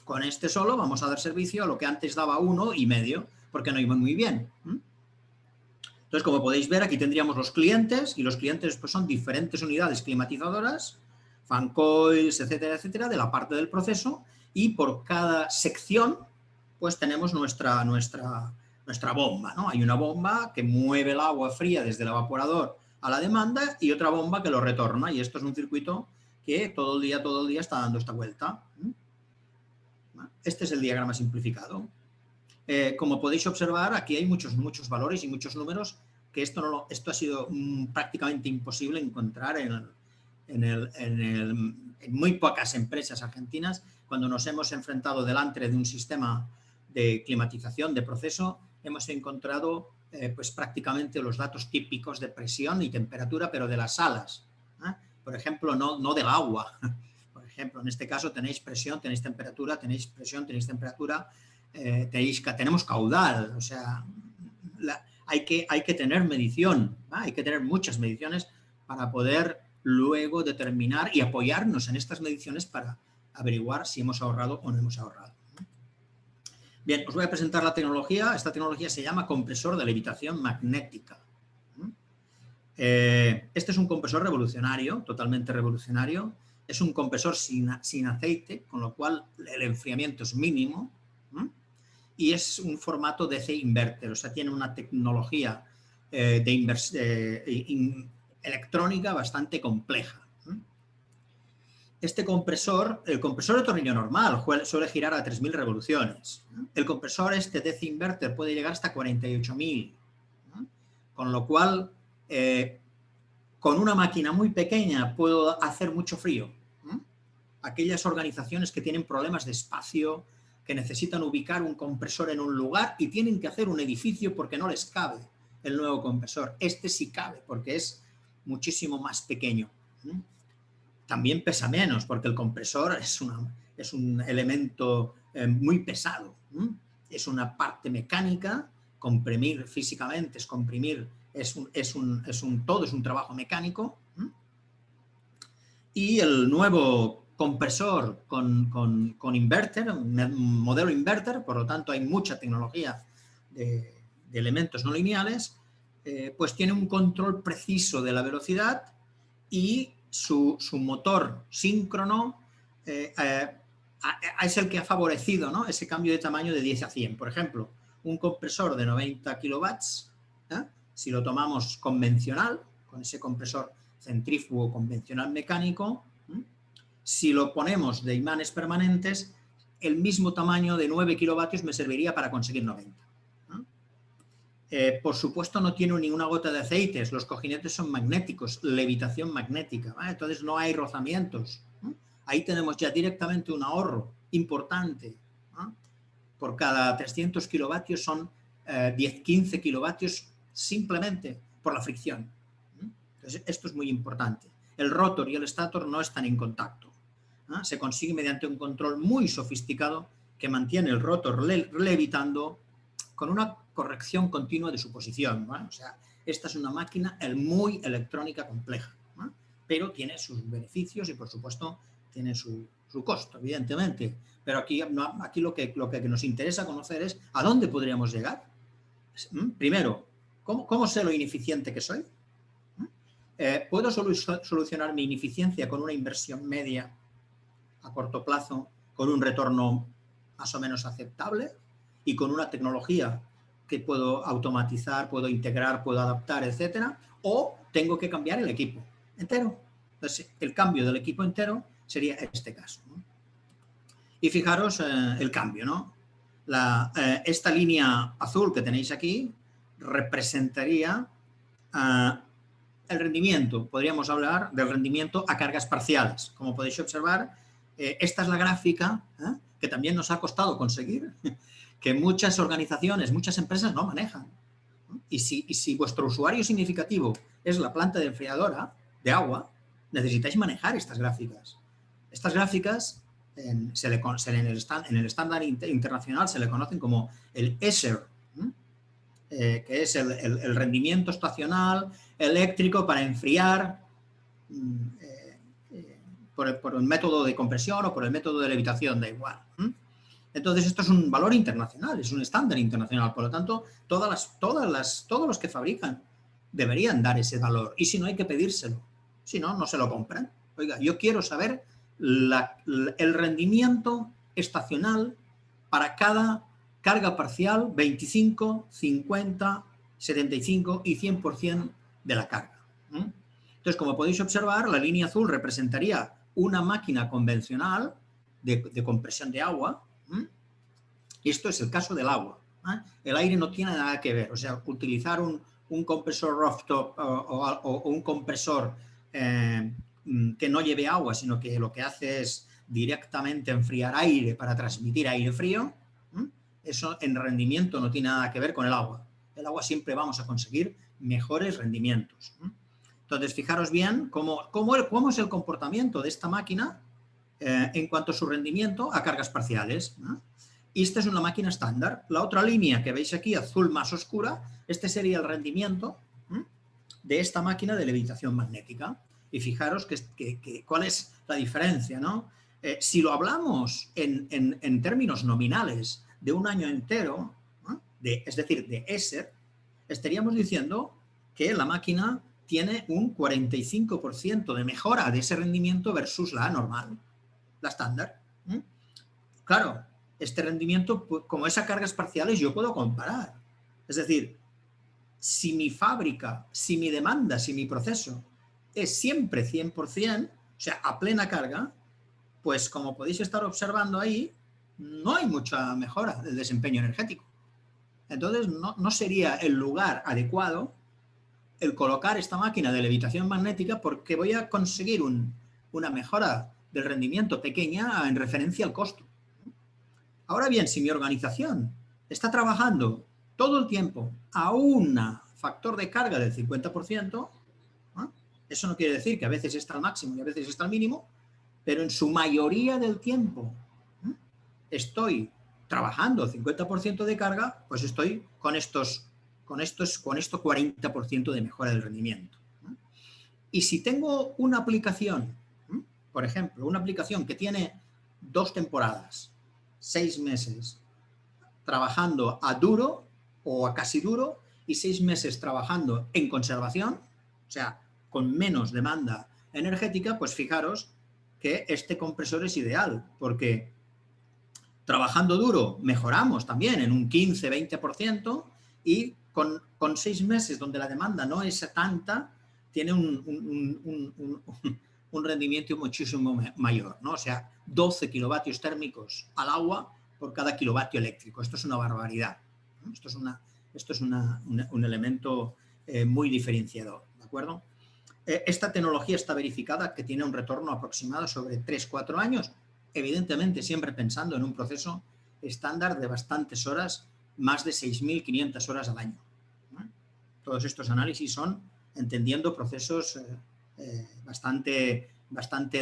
Con este solo vamos a dar servicio a lo que antes daba 1,5, porque no iba muy bien. Entonces, como podéis ver, aquí tendríamos los clientes, y los clientes pues, son diferentes unidades climatizadoras, fan coils, etcétera, etcétera, de la parte del proceso, y por cada sección pues tenemos nuestra bomba, ¿no? Hay una bomba que mueve el agua fría desde el evaporador a la demanda y otra bomba que lo retorna, y esto es un circuito que todo el día está dando esta vuelta. Este es el diagrama simplificado. Como podéis observar, aquí hay muchos valores y muchos números que esto ha sido prácticamente imposible encontrar en muy pocas empresas argentinas. Cuando nos hemos enfrentado delante de un sistema de climatización de proceso, hemos encontrado pues prácticamente los datos típicos de presión y temperatura, pero de las salas, ¿eh? Por ejemplo, no del agua. Por ejemplo, en este caso tenéis presión, tenéis temperatura, tenéis presión, tenéis temperatura, tenemos caudal, o sea, hay que tener medición, ¿va? Hay que tener muchas mediciones para poder luego determinar y apoyarnos en estas mediciones para averiguar si hemos ahorrado o no hemos ahorrado. Bien, os voy a presentar la tecnología. Esta tecnología se llama compresor de levitación magnética. Este es un compresor revolucionario, totalmente revolucionario. Es un compresor sin aceite, con lo cual el enfriamiento es mínimo. Y es un formato DC inverter, o sea, tiene una tecnología electrónica bastante compleja. Este compresor, el compresor de tornillo normal, suele girar a 3.000 revoluciones. El compresor este DC inverter puede llegar hasta 48.000. Con lo cual, con una máquina muy pequeña puedo hacer mucho frío. Aquellas organizaciones que tienen problemas de espacio, que necesitan ubicar un compresor en un lugar y tienen que hacer un edificio porque no les cabe el nuevo compresor. Este sí cabe porque es muchísimo más pequeño. También pesa menos porque el compresor es un elemento muy pesado. Es una parte mecánica, comprimir físicamente es comprimir, todo es un trabajo mecánico. Y el nuevo compresor con inverter, un modelo inverter, por lo tanto hay mucha tecnología de elementos no lineales, pues tiene un control preciso de la velocidad y su motor síncrono es el que ha favorecido, ¿no?, ese cambio de tamaño de 10 a 100. Por ejemplo, un compresor de 90 kilovatios, si lo tomamos convencional, con ese compresor centrífugo convencional mecánico, si lo ponemos de imanes permanentes, el mismo tamaño de 9 kilovatios me serviría para conseguir 90. Por supuesto, no tiene ninguna gota de aceites, los cojinetes son magnéticos, levitación magnética, ¿vale? Entonces no hay rozamientos. Ahí tenemos ya directamente un ahorro importante. Por cada 300 kilovatios son 10-15 kilovatios simplemente por la fricción. Entonces, esto es muy importante. El rotor y el stator no están en contacto. Se consigue mediante un control muy sofisticado que mantiene el rotor levitando con una corrección continua de su posición, ¿no? O sea, esta es una máquina muy electrónica compleja, ¿no? Pero tiene sus beneficios y, por supuesto, tiene su costo, evidentemente. Pero aquí lo que nos interesa conocer es a dónde podríamos llegar. Primero, ¿cómo sé lo ineficiente que soy? ¿Puedo solucionar mi ineficiencia con una inversión media a corto plazo, con un retorno más o menos aceptable y con una tecnología que puedo automatizar, puedo integrar, puedo adaptar, etcétera? ¿O tengo que cambiar el equipo entero? Entonces, el cambio del equipo entero sería este caso, ¿no? Y fijaros el cambio, ¿no? Esta línea azul que tenéis aquí representaría el rendimiento. Podríamos hablar del rendimiento a cargas parciales. Como podéis observar, esta es la gráfica que también nos ha costado conseguir, que muchas organizaciones, muchas empresas no manejan. Y si vuestro usuario significativo es la planta de enfriadora de agua, necesitáis manejar estas gráficas. Estas gráficas en el estándar internacional se le conocen como el ESER, que es el rendimiento estacional eléctrico para enfriar por el método de compresión o por el método de levitación, da igual. Entonces, esto es un valor internacional, es un estándar internacional. Por lo tanto, todos los que fabrican deberían dar ese valor. Y si no, hay que pedírselo. Si no, no se lo compran. Oiga, yo quiero saber el rendimiento estacional para cada carga parcial, 25, 50, 75 y 100% de la carga. Entonces, como podéis observar, la línea azul representaría una máquina convencional de compresión de agua. Y esto es el caso del agua. El aire no tiene nada que ver. O sea, utilizar un compresor rooftop o un compresor que no lleve agua, sino que lo que hace es directamente enfriar aire para transmitir aire frío, eso en rendimiento no tiene nada que ver con el agua. El agua siempre vamos a conseguir mejores rendimientos. Entonces, fijaros bien cómo es el comportamiento de esta máquina en cuanto a su rendimiento a cargas parciales. Y esta es una máquina estándar. La otra línea que veis aquí, azul más oscura, este sería el rendimiento de esta máquina de levitación magnética. Y fijaros cuál es la diferencia, ¿no? Si lo hablamos en términos nominales de un año entero, es decir, de ESER, estaríamos diciendo que la máquina tiene un 45% de mejora de ese rendimiento versus la normal, la estándar. Claro, este rendimiento, como es a cargas parciales, yo puedo comparar. Es decir, si mi fábrica, si mi demanda, si mi proceso es siempre 100%, o sea, a plena carga, pues como podéis estar observando ahí, no hay mucha mejora del desempeño energético. Entonces, no sería el lugar adecuado el colocar esta máquina de levitación magnética porque voy a conseguir una mejora del rendimiento pequeña en referencia al costo. Ahora bien, si mi organización está trabajando todo el tiempo a un factor de carga del 50%, eso no quiere decir que a veces está al máximo y a veces está al mínimo, pero en su mayoría del tiempo estoy trabajando 50% de carga, pues estoy con esto 40% de mejora del rendimiento. Y si tengo una aplicación, por ejemplo, una aplicación que tiene 2 temporadas, 6 meses trabajando a duro o a casi duro y 6 meses trabajando en conservación, o sea, con menos demanda energética, pues fijaros que este compresor es ideal, porque trabajando duro mejoramos también en un 15-20% y con 6 meses donde la demanda no es tanta, tiene un rendimiento muchísimo mayor, ¿no? O sea, 12 kilovatios térmicos al agua por cada kilovatio eléctrico. Esto es una barbaridad, ¿no? Esto es un elemento muy diferenciador, ¿de acuerdo? Esta tecnología está verificada que tiene un retorno aproximado sobre 3-4 años, evidentemente siempre pensando en un proceso estándar de bastantes horas, más de 6.500 horas al año. Todos estos análisis son entendiendo procesos bastante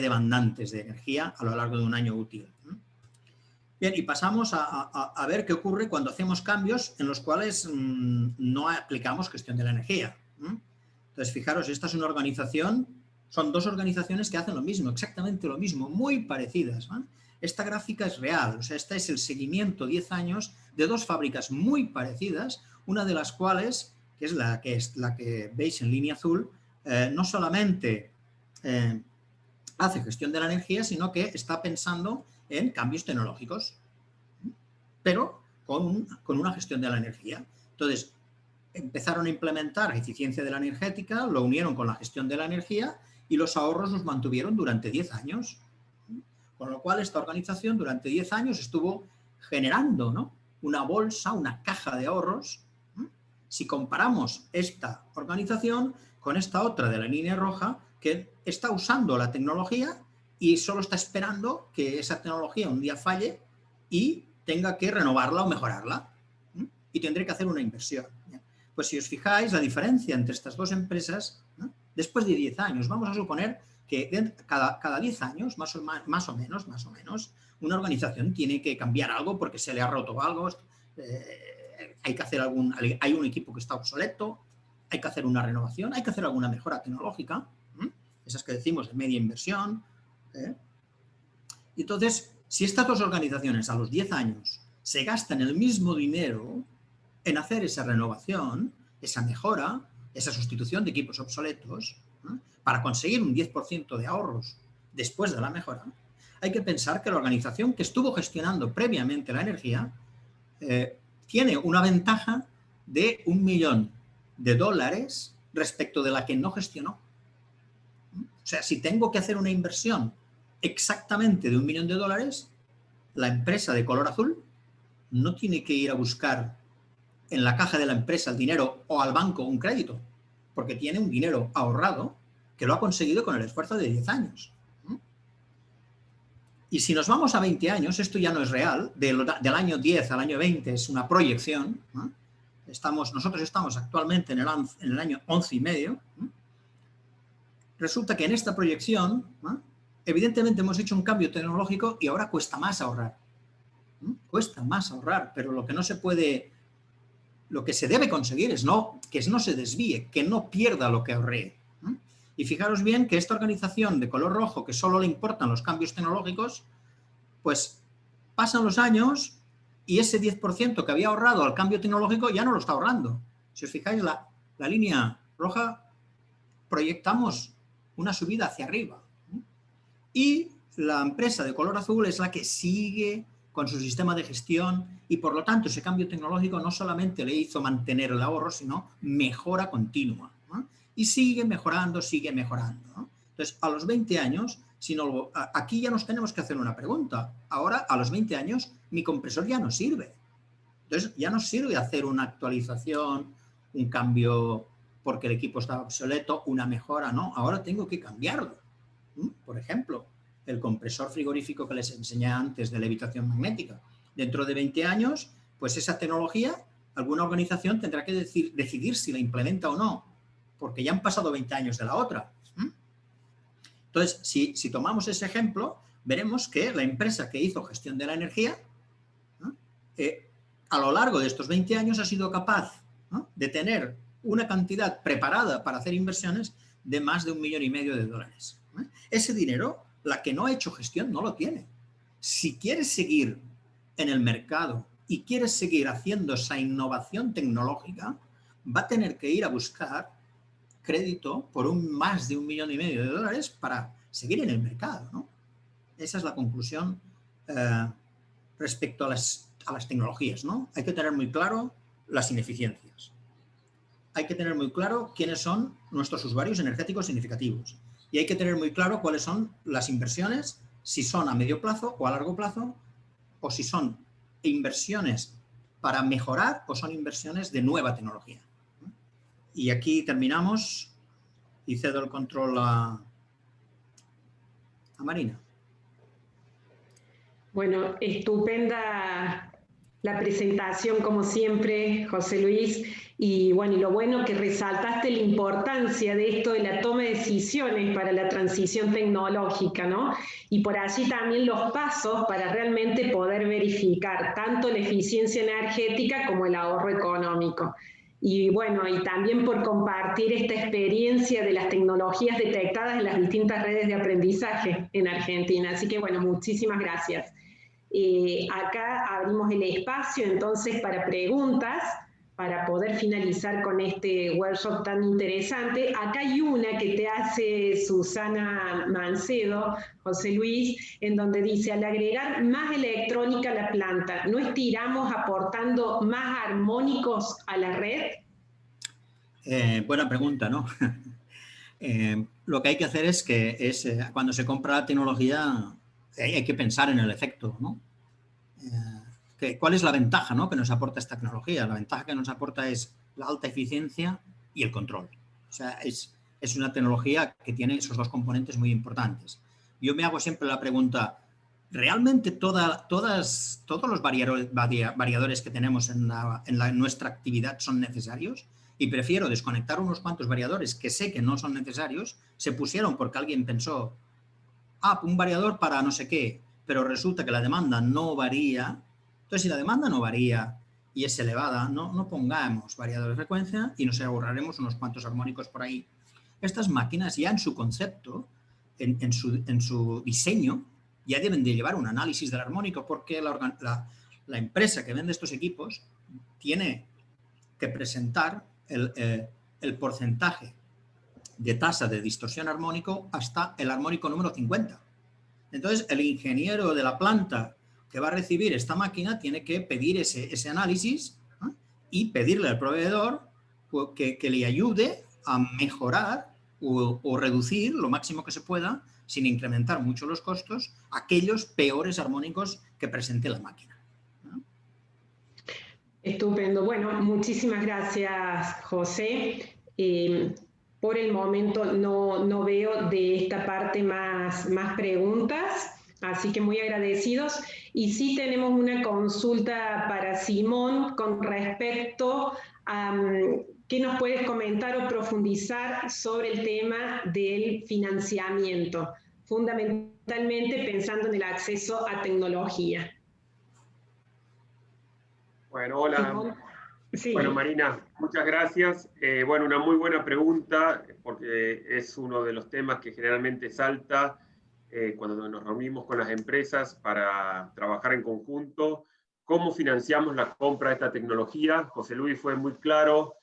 demandantes de energía a lo largo de un año útil. Bien, y pasamos a ver qué ocurre cuando hacemos cambios en los cuales no aplicamos gestión de la energía. Entonces, fijaros, esta es una organización, son 2 organizaciones que hacen lo mismo, exactamente lo mismo, muy parecidas. Esta gráfica es real, o sea, este es el seguimiento 10 años de 2 fábricas muy parecidas, una de las cuales, que es la que veis en línea azul, no solamente hace gestión de la energía, sino que está pensando en cambios tecnológicos, pero con una gestión de la energía. Entonces, empezaron a implementar eficiencia de la energética, lo unieron con la gestión de la energía y los ahorros los mantuvieron durante 10 años. Con lo cual, esta organización durante 10 años estuvo generando, ¿no?, una bolsa, una caja de ahorros. Si comparamos esta organización con esta otra de la línea roja, que está usando la tecnología y solo está esperando que esa tecnología un día falle y tenga que renovarla o mejorarla. Y tendré que hacer una inversión. Pues si os fijáis, la diferencia entre estas dos empresas, ¿no?, después de 10 años, vamos a suponer que cada 10 años, más o menos, una organización tiene que cambiar algo porque se le ha roto algo, hay que hacer hay un equipo que está obsoleto, hay que hacer una renovación, hay que hacer alguna mejora tecnológica, esas que decimos de media inversión. Y entonces, si estas dos organizaciones a los 10 años se gastan el mismo dinero en hacer esa renovación, esa mejora, esa sustitución de equipos obsoletos, para conseguir un 10% de ahorros después de la mejora, hay que pensar que la organización que estuvo gestionando previamente la energía tiene una ventaja de $1.000.000 respecto de la que no gestionó. O sea, si tengo que hacer una inversión exactamente de $1.000.000, la empresa de color azul no tiene que ir a buscar en la caja de la empresa el dinero o al banco un crédito, porque tiene un dinero ahorrado que lo ha conseguido con el esfuerzo de 10 años. Y si nos vamos a 20 años, esto ya no es real, del año 10 al año 20 es una proyección, ¿no? Nosotros estamos actualmente en el año 11 y medio. Resulta que en esta proyección, ¿no?, evidentemente hemos hecho un cambio tecnológico y ahora cuesta más ahorrar. Cuesta más ahorrar, pero lo que se debe conseguir es que no se desvíe, que no pierda lo que ahorré. Y fijaros bien que esta organización de color rojo, que solo le importan los cambios tecnológicos, pues pasan los años y ese 10% que había ahorrado al cambio tecnológico ya no lo está ahorrando. Si os fijáis, la línea roja proyectamos una subida hacia arriba. Y la empresa de color azul es la que sigue con su sistema de gestión y, por lo tanto, ese cambio tecnológico no solamente le hizo mantener el ahorro, sino mejora continua, ¿no? Y sigue mejorando, ¿no? Entonces, a los 20 años, aquí ya nos tenemos que hacer una pregunta. Ahora, a los 20 años, mi compresor ya no sirve. Entonces, ya no sirve hacer una actualización, un cambio porque el equipo está obsoleto, una mejora, no. Ahora tengo que cambiarlo. Por ejemplo, el compresor frigorífico que les enseñé antes de levitación magnética. Dentro de 20 años, pues esa tecnología, alguna organización tendrá que decidir si la implementa o no, porque ya han pasado 20 años de la otra. Entonces, si tomamos ese ejemplo, veremos que la empresa que hizo gestión de la energía, ¿no?, a lo largo de estos 20 años ha sido capaz, ¿no?, de tener una cantidad preparada para hacer inversiones de más de $1.500.000. Ese dinero, la que no ha hecho gestión, no lo tiene. Si quieres seguir en el mercado y quieres seguir haciendo esa innovación tecnológica, va a tener que ir a buscar crédito por más de $1.500.000 para seguir en el mercado, ¿no? Esa es la conclusión respecto a las tecnologías, ¿no? Hay que tener muy claro las ineficiencias. Hay que tener muy claro quiénes son nuestros usuarios energéticos significativos. Y hay que tener muy claro cuáles son las inversiones, si son a medio plazo o a largo plazo, o si son inversiones para mejorar o son inversiones de nueva tecnología. Y aquí terminamos y cedo el control a Marina. Bueno, estupenda la presentación, como siempre, José Luis. Y bueno, y lo bueno que resaltaste la importancia de esto de la toma de decisiones para la transición tecnológica, ¿no? Y por allí también los pasos para realmente poder verificar tanto la eficiencia energética como el ahorro económico. Y bueno, y también por compartir esta experiencia de las tecnologías detectadas en las distintas redes de aprendizaje en Argentina. Así que bueno, muchísimas gracias. Acá abrimos el espacio entonces para preguntas para poder finalizar con este workshop tan interesante. Acá hay una que te hace Susana Mancedo, José Luis, en donde dice, al agregar más electrónica a la planta, ¿no estiramos aportando más armónicos a la red? Buena pregunta, ¿no? Lo que hay que hacer es que cuando se compra la tecnología hay que pensar en el efecto, ¿no? ¿Cuál es la ventaja, ¿no?, que nos aporta esta tecnología? La ventaja que nos aporta es la alta eficiencia y el control. O sea, es una tecnología que tiene esos dos componentes muy importantes. Yo me hago siempre la pregunta, ¿realmente todos los variadores que tenemos en nuestra actividad son necesarios? Y prefiero desconectar unos cuantos variadores que sé que no son necesarios, se pusieron porque alguien pensó, un variador para no sé qué, pero resulta que la demanda no varía. Entonces, si la demanda no varía y es elevada, no pongamos variador de frecuencia y nos ahorraremos unos cuantos armónicos por ahí. Estas máquinas ya en su concepto, en su diseño, ya deben de llevar un análisis del armónico porque la empresa que vende estos equipos tiene que presentar el porcentaje de tasa de distorsión armónico hasta el armónico número 50. Entonces, el ingeniero de la planta que va a recibir esta máquina tiene que pedir ese análisis, ¿no?, y pedirle al proveedor que le ayude a mejorar o reducir lo máximo que se pueda, sin incrementar mucho los costos, aquellos peores armónicos que presente la máquina, ¿no? Estupendo. Bueno, muchísimas gracias, José. Por el momento no veo de esta parte más preguntas, así que muy agradecidos. Y sí tenemos una consulta para Simón con respecto a qué nos puedes comentar o profundizar sobre el tema del financiamiento, fundamentalmente pensando en el acceso a tecnología. Bueno, hola. Simón. Sí. Bueno, Marina, muchas gracias. Bueno, una muy buena pregunta, porque es uno de los temas que generalmente salta cuando nos reunimos con las empresas para trabajar en conjunto. ¿Cómo financiamos la compra de esta tecnología? José Luis fue muy claro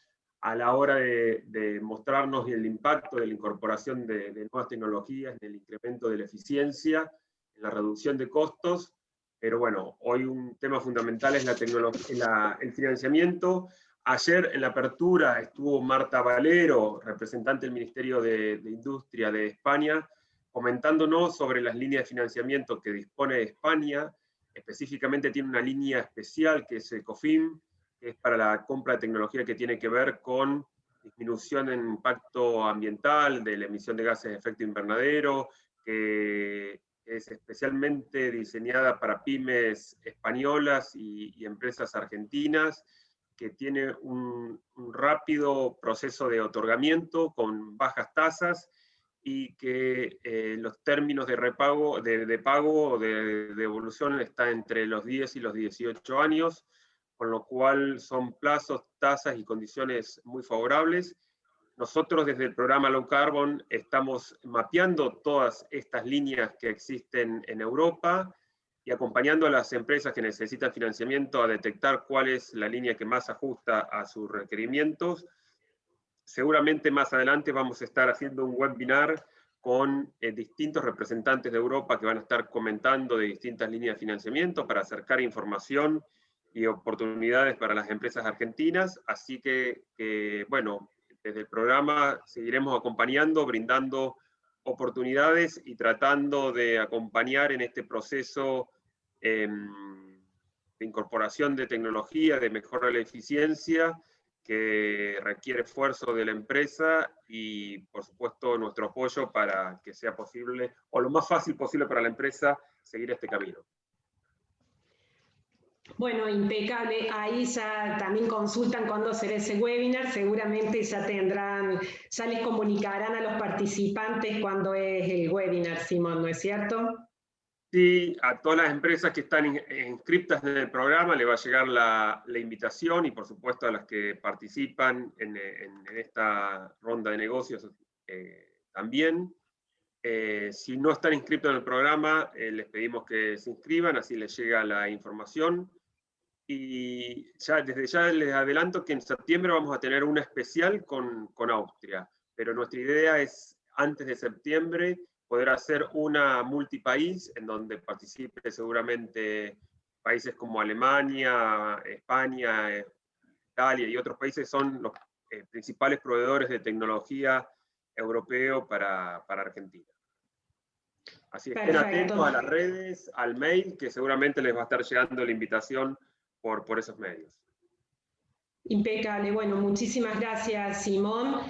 a la hora de mostrarnos el impacto de la incorporación de nuevas tecnologías, en el incremento de la eficiencia, en la reducción de costos. Pero bueno, hoy un tema fundamental es la tecnología, el financiamiento. Ayer en la apertura estuvo Marta Valero, representante del Ministerio de Industria de España, comentándonos sobre las líneas de financiamiento que dispone España. Específicamente tiene una línea especial que es ECOFIN, que es para la compra de tecnología que tiene que ver con disminución en impacto ambiental, de la emisión de gases de efecto invernadero, que es especialmente diseñada para pymes españolas y empresas argentinas, que tiene un rápido proceso de otorgamiento con bajas tasas y que los términos de repago, de pago o de devolución están entre los 10 y los 18 años, con lo cual son plazos, tasas y condiciones muy favorables. Nosotros desde el programa Low Carbon estamos mapeando todas estas líneas que existen en Europa y acompañando a las empresas que necesitan financiamiento a detectar cuál es la línea que más ajusta a sus requerimientos. Seguramente más adelante vamos a estar haciendo un webinar con distintos representantes de Europa que van a estar comentando de distintas líneas de financiamiento para acercar información y oportunidades para las empresas argentinas. Así que bueno, desde el programa seguiremos acompañando, brindando oportunidades y tratando de acompañar en este proceso de incorporación de tecnología, de mejora de la eficiencia, que requiere esfuerzo de la empresa y, por supuesto, nuestro apoyo para que sea posible, o lo más fácil posible para la empresa, seguir este camino. Bueno, impecable. Ahí ya también consultan cuándo será ese webinar. Seguramente ya les comunicarán a los participantes cuándo es el webinar, Simón, ¿no es cierto? Sí, a todas las empresas que están inscritas en el programa le va a llegar la invitación y por supuesto a las que participan en esta ronda de negocios también. Si no están inscritos en el programa, les pedimos que se inscriban, así les llega la información. Y desde ya les adelanto que en septiembre vamos a tener una especial con Austria, pero nuestra idea es, antes de septiembre, poder hacer una multipaís en donde participe seguramente países como Alemania, España, Italia y otros países son los principales proveedores de tecnología europeo para Argentina. Así estén atentos a las redes, al mail, que seguramente les va a estar llegando la invitación por esos medios. Impecable. Bueno, muchísimas gracias, Simón.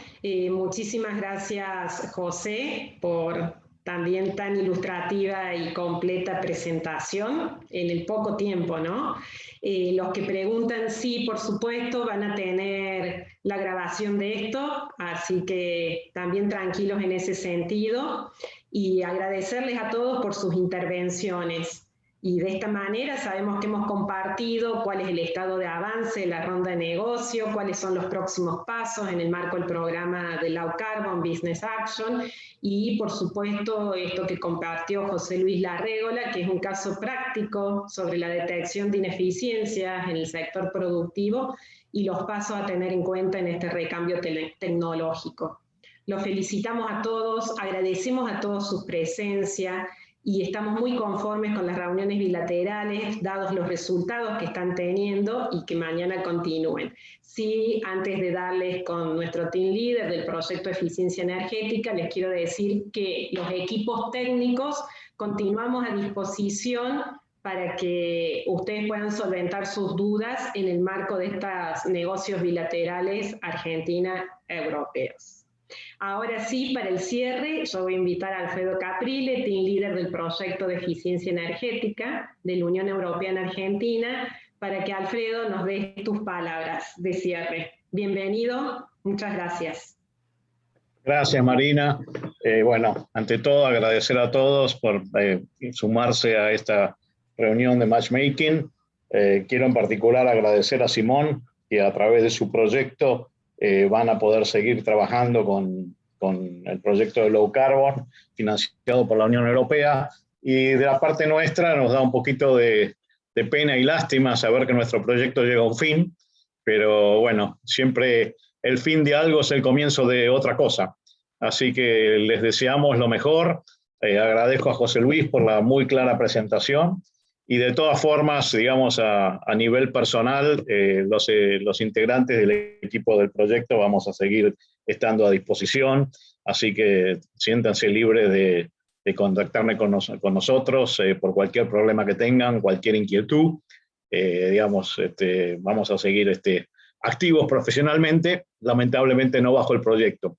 Muchísimas gracias, José, por también tan ilustrativa y completa presentación en el poco tiempo, ¿no? Los que preguntan, sí, por supuesto, van a tener la grabación de esto, así que también tranquilos en ese sentido. Y agradecerles a todos por sus intervenciones. Y de esta manera sabemos que hemos compartido cuál es el estado de avance de la ronda de negocio, cuáles son los próximos pasos en el marco del programa de Low Carbon Business Action y, por supuesto, esto que compartió José Luis Larrégola, que es un caso práctico sobre la detección de ineficiencias en el sector productivo y los pasos a tener en cuenta en este recambio tecnológico. Los felicitamos a todos, agradecemos a todos su presencia y estamos muy conformes con las reuniones bilaterales, dados los resultados que están teniendo y que mañana continúen. Sí, antes de darles con nuestro team leader del proyecto de eficiencia energética, les quiero decir que los equipos técnicos continuamos a disposición para que ustedes puedan solventar sus dudas en el marco de estos negocios bilaterales Argentina-europeos. Ahora sí, para el cierre, yo voy a invitar a Alfredo Caprile, team leader del proyecto de eficiencia energética de la Unión Europea en Argentina, para que Alfredo nos dé tus palabras de cierre. Bienvenido, muchas gracias. Gracias, Marina. Bueno, ante todo agradecer a todos por sumarse a esta reunión de matchmaking. Quiero en particular agradecer a Simón, que a través de su proyecto van a poder seguir trabajando con el proyecto de Low Carbon, financiado por la Unión Europea. Y de la parte nuestra nos da un poquito de pena y lástima saber que nuestro proyecto llega a un fin, pero bueno, siempre el fin de algo es el comienzo de otra cosa. Así que les deseamos lo mejor. Agradezco a José Luis por la muy clara presentación. Y de todas formas, digamos, a nivel personal, los integrantes del equipo del proyecto vamos a seguir estando a disposición. Así que siéntanse libres de contactarme con nosotros por cualquier problema que tengan, cualquier inquietud. Digamos, vamos a seguir activos profesionalmente, lamentablemente no bajo el proyecto.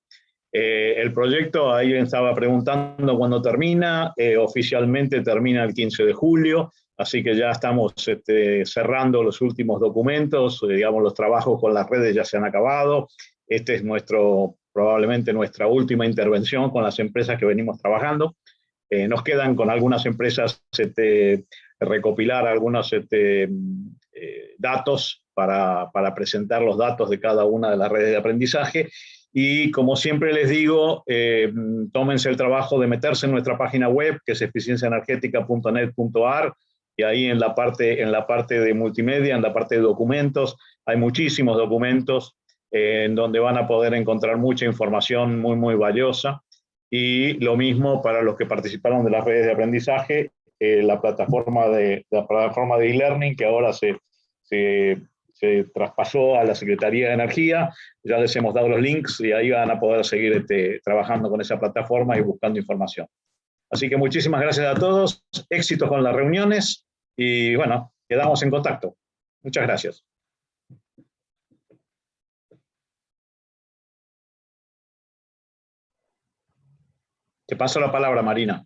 El proyecto, alguien estaba preguntando cuándo termina, oficialmente termina el 15 de julio, así que ya estamos cerrando los últimos documentos, digamos, los trabajos con las redes ya se han acabado. Este es probablemente nuestra última intervención con las empresas que venimos trabajando. Nos quedan con algunas empresas recopilar algunos datos para presentar los datos de cada una de las redes de aprendizaje. Y como siempre les digo, tómense el trabajo de meterse en nuestra página web, que es eficienciaenergetica.net.ar, y ahí en la parte de multimedia, en la parte de documentos, hay muchísimos documentos en donde van a poder encontrar mucha información muy, muy valiosa. Y lo mismo para los que participaron de las redes de aprendizaje, la plataforma de e-learning, que ahora se traspasó a la Secretaría de Energía. Ya les hemos dado los links y ahí van a poder seguir trabajando con esa plataforma y buscando información. Así que muchísimas gracias a todos, éxitos con las reuniones y bueno, quedamos en contacto. Muchas gracias. Te paso la palabra, Marina.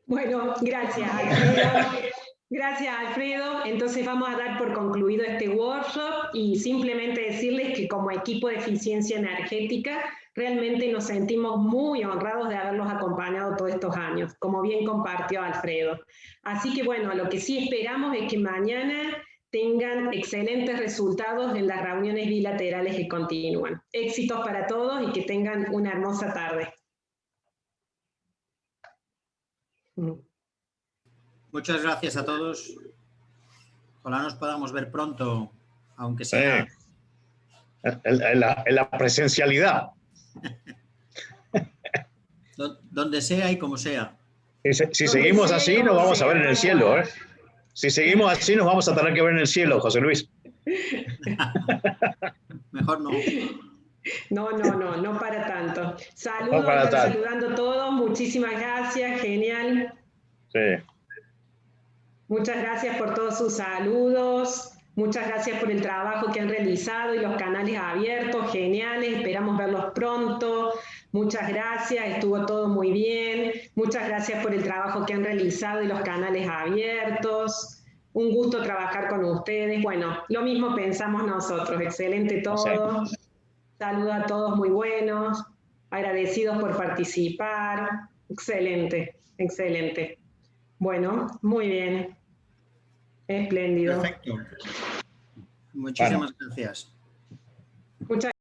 Bueno, gracias, Alfredo. Gracias, Alfredo. Entonces vamos a dar por concluido este workshop y simplemente decirles que como equipo de eficiencia energética realmente nos sentimos muy honrados de haberlos acompañado todos estos años, como bien compartió Alfredo. Así que bueno, lo que sí esperamos es que mañana tengan excelentes resultados en las reuniones bilaterales que continúan. Éxitos para todos y que tengan una hermosa tarde. Muchas gracias a todos. Ojalá nos podamos ver pronto, aunque sea... En la presencialidad. Donde sea y como sea. Si seguimos así, nos vamos a ver en el cielo, ¿eh? Si seguimos así, nos vamos a tener que ver en el cielo, José Luis. Mejor no. No para tanto. Saludos, No para tanto. saludando a todos, muchísimas gracias, genial. Sí. Muchas gracias por todos sus saludos, muchas gracias por el trabajo que han realizado y los canales abiertos, geniales, esperamos verlos pronto. Muchas gracias, estuvo todo muy bien. Muchas gracias por el trabajo que han realizado y los canales abiertos. Un gusto trabajar con ustedes. Bueno, lo mismo pensamos nosotros. Excelente todo. Sí. Saludos a todos muy buenos. Agradecidos por participar. Excelente, excelente. Bueno, muy bien. Espléndido. Perfecto. Muchísimas gracias. Muchas